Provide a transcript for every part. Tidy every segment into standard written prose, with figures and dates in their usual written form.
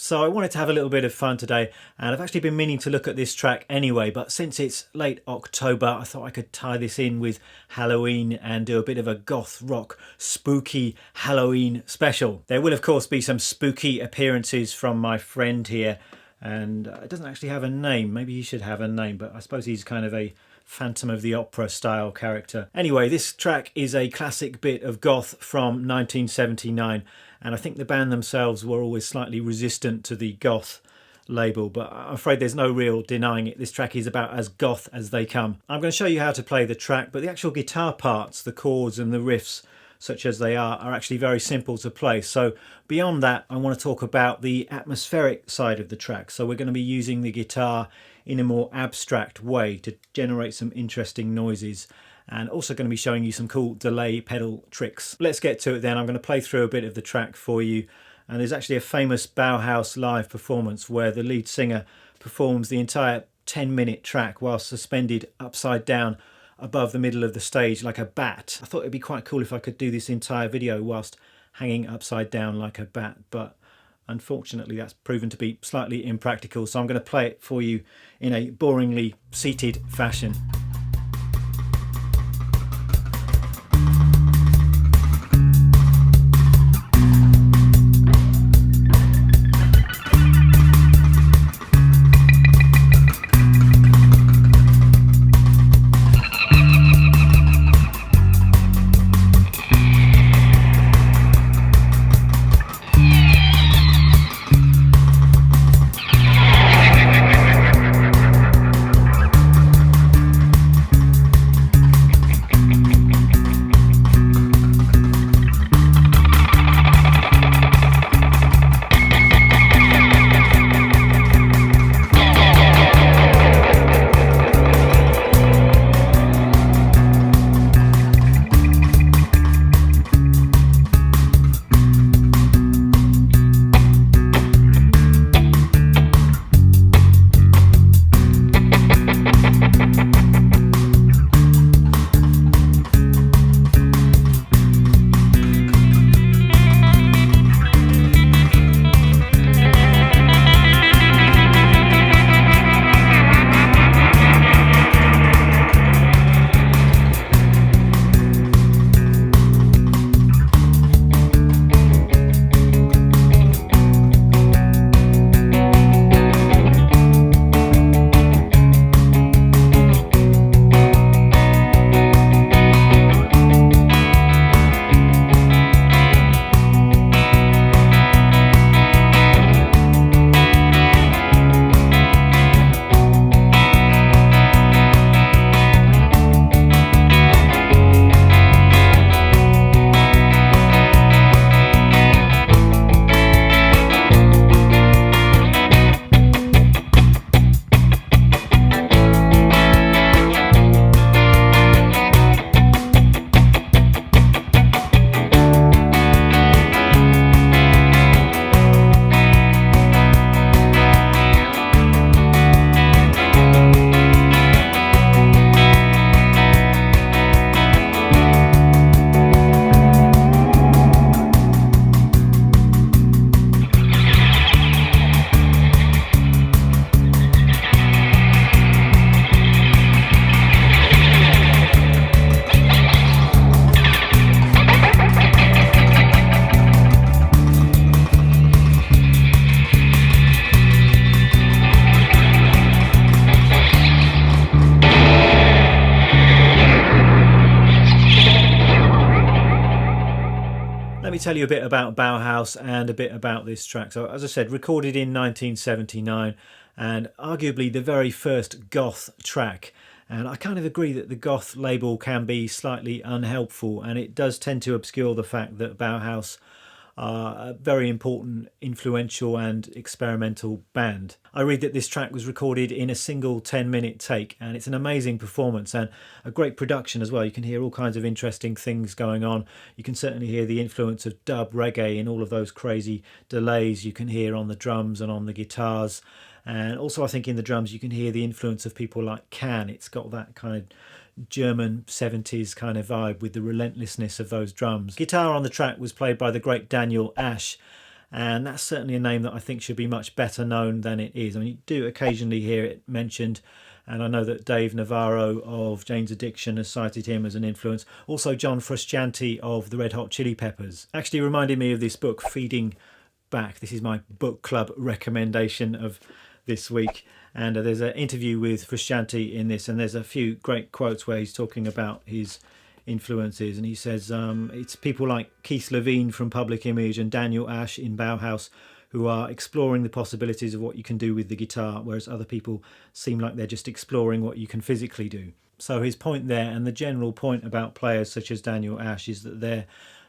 So I wanted to have a little bit of fun today, and I've actually been meaning to look at this track anyway, but since it's late October I thought I could tie this in with Halloween and do a bit of a goth rock spooky Halloween special. There will of course be some spooky appearances from my friend here, and it doesn't actually have a name. Maybe he should have a name, but I suppose he's kind of a Phantom of the Opera style character. Anyway, this track is a classic bit of goth from 1979, and I think the band themselves were always slightly resistant to the goth label, but I'm afraid there's no real denying it. This track is about as goth as they come. I'm going to show you how to play the track, but the actual guitar parts, the chords and the riffs, such as they are actually very simple to play. So beyond that, I want to talk about the atmospheric side of the track. So we're going to be using the guitar in a more abstract way to generate some interesting noises, and also going to be showing you some cool delay pedal tricks. Let's get to it then. I'm going to play through a bit of the track for you, and there's actually a famous Bauhaus live performance where the lead singer performs the entire 10-minute track while suspended upside down above the middle of the stage like a bat. I thought it'd be quite cool if I could do this entire video whilst hanging upside down like a bat, but unfortunately that's proven to be slightly impractical, so I'm going to play it for you in a boringly seated fashion. Let me tell you a bit about Bauhaus and a bit about this track. So as I said, recorded in 1979 and arguably the very first goth track. And I kind of agree that the goth label can be slightly unhelpful, and it does tend to obscure the fact that Bauhaus are a very important, influential and experimental band. I read that this track was recorded in a single 10-minute take, and it's an amazing performance and a great production as well. You can hear all kinds of interesting things going on. You can certainly hear the influence of dub reggae in all of those crazy delays you can hear on the drums and on the guitars. And also I think in the drums you can hear the influence of people like Can. It's got that kind of German 70s kind of vibe with the relentlessness of those drums. Guitar on the track was played by the great Daniel Ash, and that's certainly a name that I think should be much better known than it is. I mean, you do occasionally hear it mentioned, and I know that Dave Navarro of Jane's Addiction has cited him as an influence. Also John Frusciante of the Red Hot Chili Peppers. Actually reminded me of this book, Feeding Back. This is my book club recommendation of this week. And there's an interview with Frusciante in this, and there's a few great quotes where he's talking about his influences, and he says it's people like Keith Levine from Public Image and Daniel Ash in Bauhaus who are exploring the possibilities of what you can do with the guitar, whereas other people seem like they're just exploring what you can physically do. So his point there, and the general point about players such as Daniel Ash, is that they're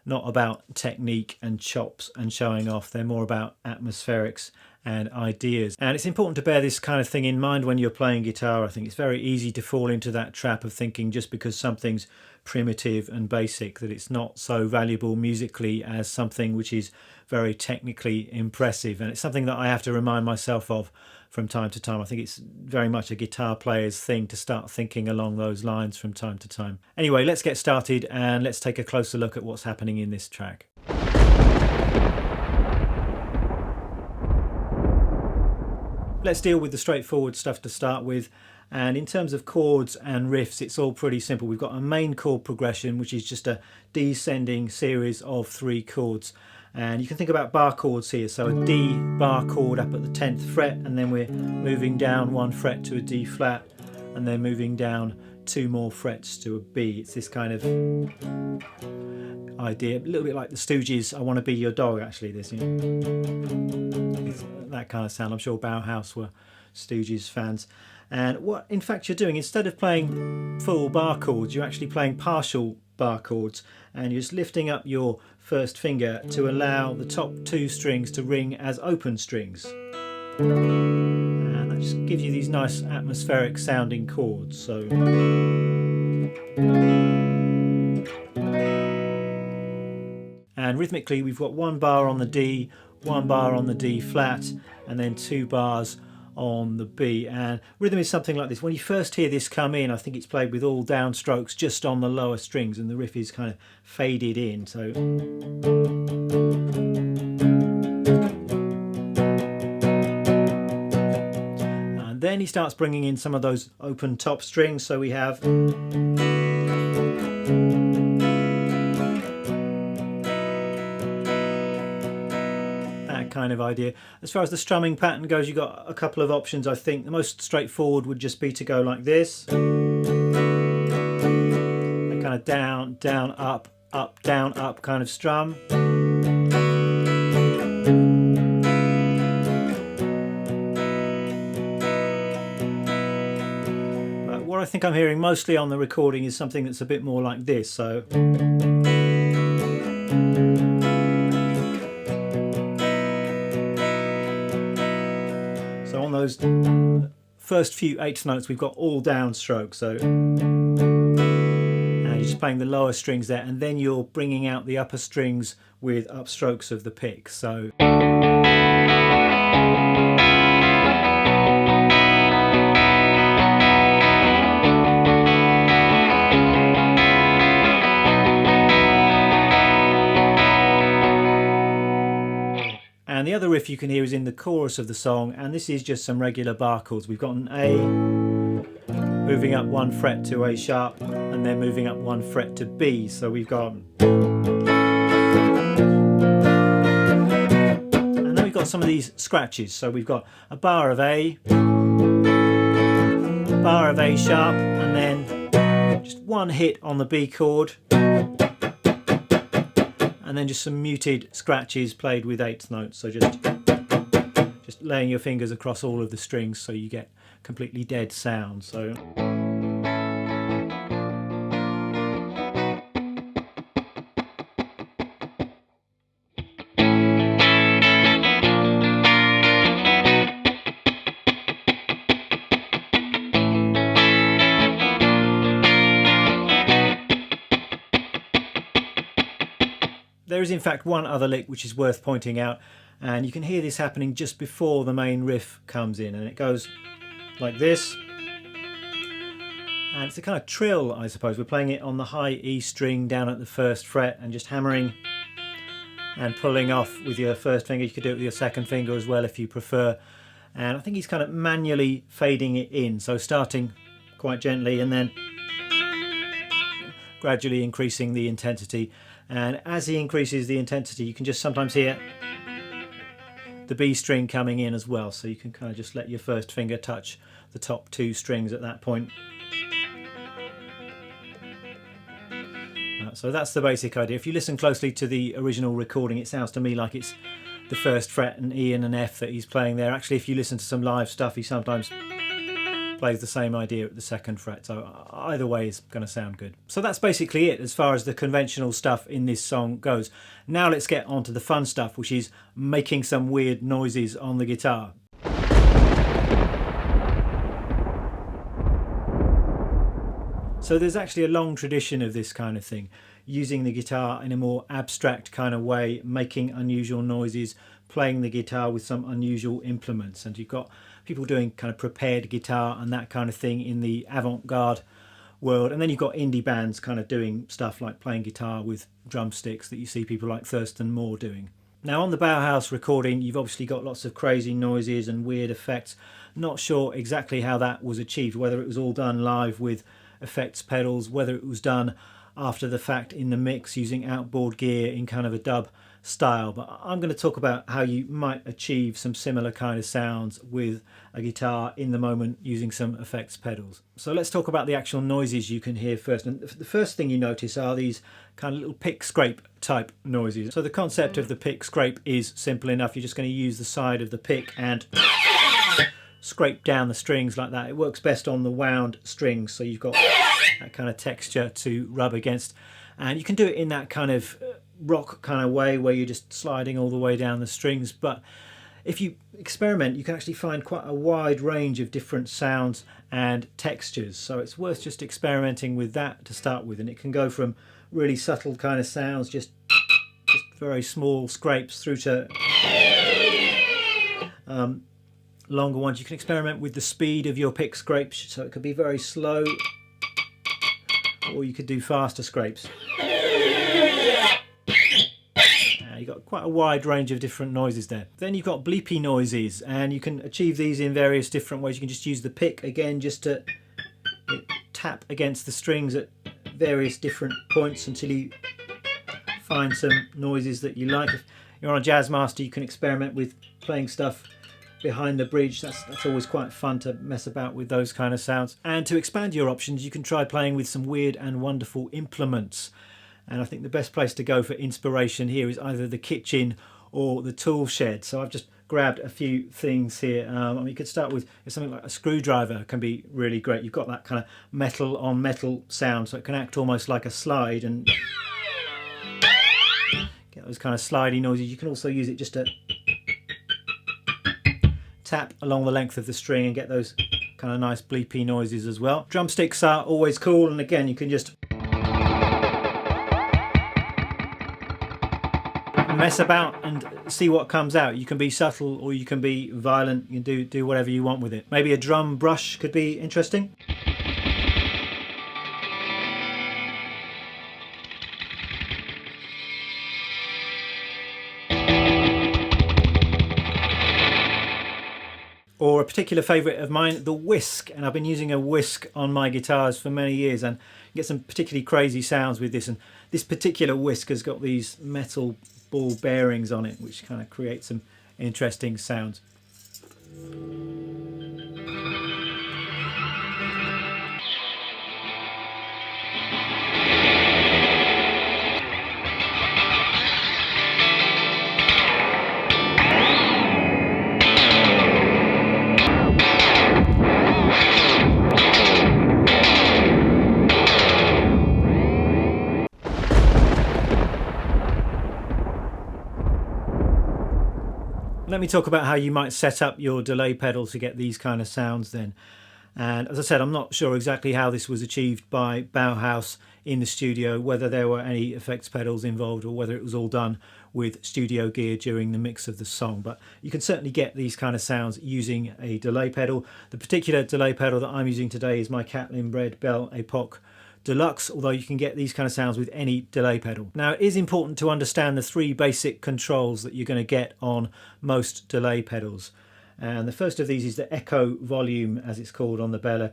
not about technique and chops and showing off, they're more about atmospherics and ideas. And it's important to bear this kind of thing in mind when you're playing guitar. I think it's very easy to fall into that trap of thinking just because something's primitive and basic that it's not so valuable musically as something which is very technically impressive. And it's something that I have to remind myself of from time to time. I think it's very much a guitar player's thing to start thinking along those lines from time to time. Anyway, let's get started and let's take a closer look at what's happening in this track. Let's deal with the straightforward stuff to start with. And in terms of chords and riffs, it's all pretty simple. We've got a main chord progression, which is just a descending series of 3 chords. And you can think about bar chords here. So a D bar chord up at the 10th fret, and then we're moving down 1 fret to a D flat, and then moving down 2 more frets to a B. It's this kind of idea, a little bit like the Stooges' I Want to Be Your Dog, actually, this, you know, it's that kind of sound. I'm sure Bauhaus were Stooges fans. And what in fact you're doing, instead of playing full bar chords, you're actually playing partial bar chords, and you're just lifting up your first finger to allow the top 2 strings to ring as open strings, and that just gives you these nice atmospheric sounding chords. So and rhythmically we've got 1 bar on the D, 1 bar on the D flat, and then 2 bars on the B. And rhythm is something like this. When you first hear this come in, I think it's played with all downstrokes just on the lower strings, and the riff is kind of faded in. So and then he starts bringing in some of those open top strings. So we have kind of idea. As far as the strumming pattern goes, you've got a couple of options. I think the most straightforward would just be to go like this, and kind of down, down, up, up, down, up kind of strum. But what I think I'm hearing mostly on the recording is something that's a bit more like this. So on those first few 8th notes, we've got all downstrokes. So and you're just playing the lower strings there, and then you're bringing out the upper strings with upstrokes of the pick. So and the other riff you can hear is in the chorus of the song, and this is just some regular bar chords. We've got an A, moving up 1 fret to A sharp, and then moving up 1 fret to B. So we've got, and then we've got some of these scratches. So we've got a bar of A, a bar of A sharp, and then just 1 hit on the B chord, and then just some muted scratches played with 8th notes. So just laying your fingers across all of the strings so you get completely dead sound. So there is in fact one other lick which is worth pointing out, and you can hear this happening just before the main riff comes in, and it goes like this, and it's a kind of trill, I suppose. We're playing it on the high E string down at the 1st fret and just hammering and pulling off with your first finger. You could do it with your second finger as well if you prefer. And I think he's kind of manually fading it in, so starting quite gently and then gradually increasing the intensity. And as he increases the intensity, you can just sometimes hear the B string coming in as well, so you can kind of just let your first finger touch the top two strings at that point. So that's the basic idea. If you listen closely to the original recording, it sounds to me like it's the first fret, an E and an F that he's playing there. Actually, if you listen to some live stuff, he sometimes plays the same idea at the second fret, so either way is going to sound good. So that's basically it as far as the conventional stuff in this song goes. Now let's get on to the fun stuff, which is making some weird noises on the guitar. So there's actually a long tradition of this kind of thing, using the guitar in a more abstract kind of way, making unusual noises, playing the guitar with some unusual implements. And you've got people doing kind of prepared guitar and that kind of thing in the avant-garde world. And then you've got indie bands kind of doing stuff like playing guitar with drumsticks that you see people like Thurston Moore doing. Now on the Bauhaus recording, you've obviously got lots of crazy noises and weird effects. Not sure exactly how that was achieved, whether it was all done live with effects pedals, whether it was done after the fact in the mix using outboard gear in kind of a dub style. But I'm going to talk about how you might achieve some similar kind of sounds with a guitar in the moment using some effects pedals. So let's talk about the actual noises you can hear first. And the first thing you notice are these kind of little pick scrape type noises. So the concept of the pick scrape is simple enough. You're just going to use the side of the pick and scrape down the strings like that. It works best on the wound strings, so you've got that kind of texture to rub against. And you can do it in that kind of rock kind of way where you're just sliding all the way down the strings. But if you experiment, you can actually find quite a wide range of different sounds and textures. So it's worth just experimenting with that to start with. And it can go from really subtle kind of sounds, just very small scrapes, through to longer ones. You can experiment with the speed of your pick scrapes, so it could be very slow, or you could do faster scrapes. You've got quite a wide range of different noises there. Then you've got bleepy noises, and you can achieve these in various different ways. You can just use the pick again just to tap against the strings at various different points until you find some noises that you like. If you're on a Jazz Master, you can experiment with playing stuff behind the bridge. That's always quite fun to mess about with those kind of sounds. And to expand your options, you can try playing with some weird and wonderful implements. And I think the best place to go for inspiration here is either the kitchen or the tool shed. So I've just grabbed a few things here. You could start with something like a screwdriver. Can be really great. You've got that kind of metal on metal sound, so it can act almost like a slide and get those kind of slidey noises. You can also use it just to tap along the length of the string and get those kind of nice bleepy noises as well. Drumsticks are always cool, and again you can just mess about and see what comes out. You can be subtle or you can be violent. You can do whatever you want with it. Maybe a drum brush could be interesting. Or a particular favourite of mine, the whisk. And I've been using a whisk on my guitars for many years, and you get some particularly crazy sounds with this. And this particular whisk has got these metal ball bearings on it, which kind of create some interesting sounds. Let me talk about how you might set up your delay pedal to get these kind of sounds then. And as I said, I'm not sure exactly how this was achieved by Bauhaus in the studio, whether there were any effects pedals involved or whether it was all done with studio gear during the mix of the song. But you can certainly get these kind of sounds using a delay pedal. The particular delay pedal that I'm using today is my Catlin Bred Bell Epoch Deluxe, although you can get these kind of sounds with any delay pedal. Now, it is important to understand the three basic controls that you're going to get on most delay pedals. And the first of these is the echo volume, as it's called on the Bela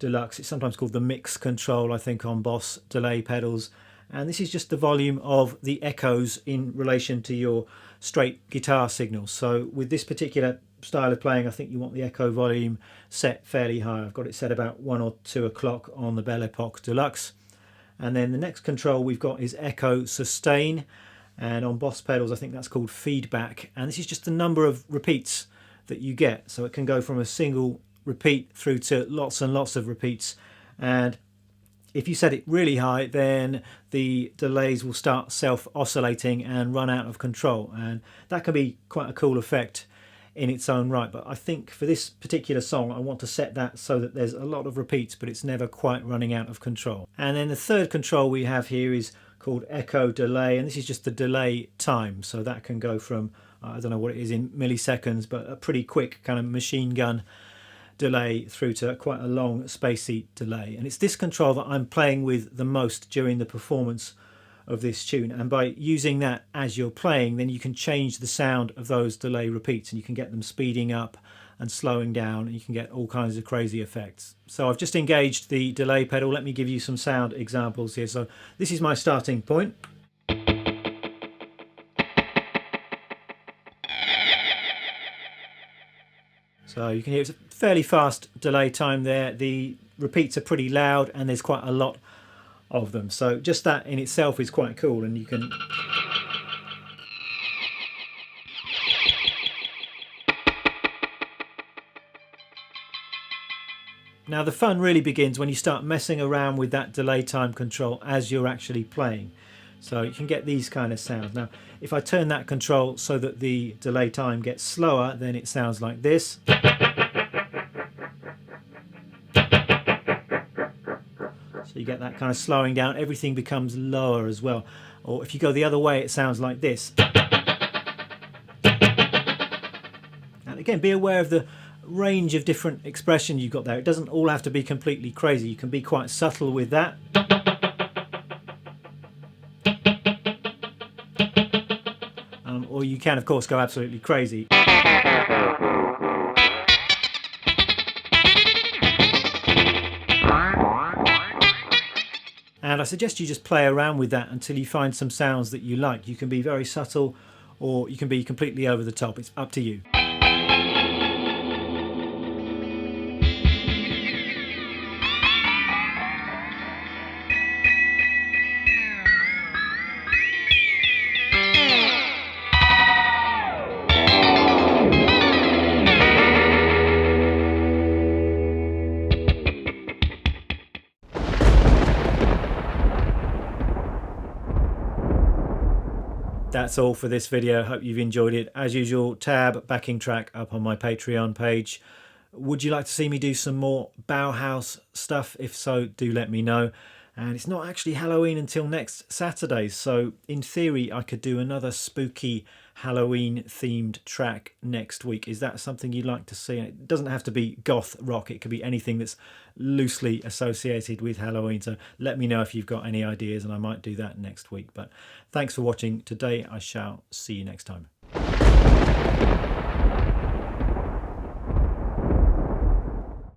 Deluxe. It's sometimes called the mix control, I think, on Boss delay pedals. And this is just the volume of the echoes in relation to your straight guitar signals. So with this particular style of playing, I think you want the echo volume set fairly high. I've got it set about 1 or 2 o'clock on the Bela Deluxe. And then the next control we've got is echo sustain, and on Boss pedals I think that's called feedback, and this is just the number of repeats that you get. So it can go from a single repeat through to lots and lots of repeats, and if you set it really high, then the delays will start self-oscillating and run out of control, and that can be quite a cool effect in its own right. But I think for this particular song I want to set that so that there's a lot of repeats but it's never quite running out of control. And then the third control we have here is called echo delay, and this is just the delay time. So that can go from, I don't know what it is in milliseconds, but a pretty quick kind of machine gun delay through to quite a long spacey delay. And it's this control that I'm playing with the most during the performance of this tune, and by using that as you're playing, then you can change the sound of those delay repeats, and you can get them speeding up and slowing down, and you can get all kinds of crazy effects. So I've just engaged the delay pedal. Let me give you some sound examples here. So this is my starting point. So you can hear it's a fairly fast delay time there. The repeats are pretty loud and there's quite a lot of them. So just that in itself is quite cool, and you can now the fun really begins when you start messing around with that delay time control as you're actually playing. So you can get these kind of sounds. Now if I turn that control so that the delay time gets slower, then it sounds like this. So you get that kind of slowing down, everything becomes lower as well. Or if you go the other way, it sounds like this. And again, be aware of the range of different expression you've got there. It doesn't all have to be completely crazy. You can be quite subtle with that. Or you can, of course, go absolutely crazy. And I suggest you just play around with that until you find some sounds that you like. You can be very subtle or you can be completely over the top. It's up to you. That's all for this video. Hope you've enjoyed it. As usual, tab backing track up on my Patreon page. Would you like to see me do some more Bauhaus stuff? If so, do let me know. And it's not actually Halloween until next Saturday, so in theory I could do another spooky Halloween themed track next week. Is that something you'd like to see? It doesn't have to be goth rock, it could be anything that's loosely associated with Halloween, so let me know if you've got any ideas and I might do that next week. But thanks for watching today. I shall see you next time.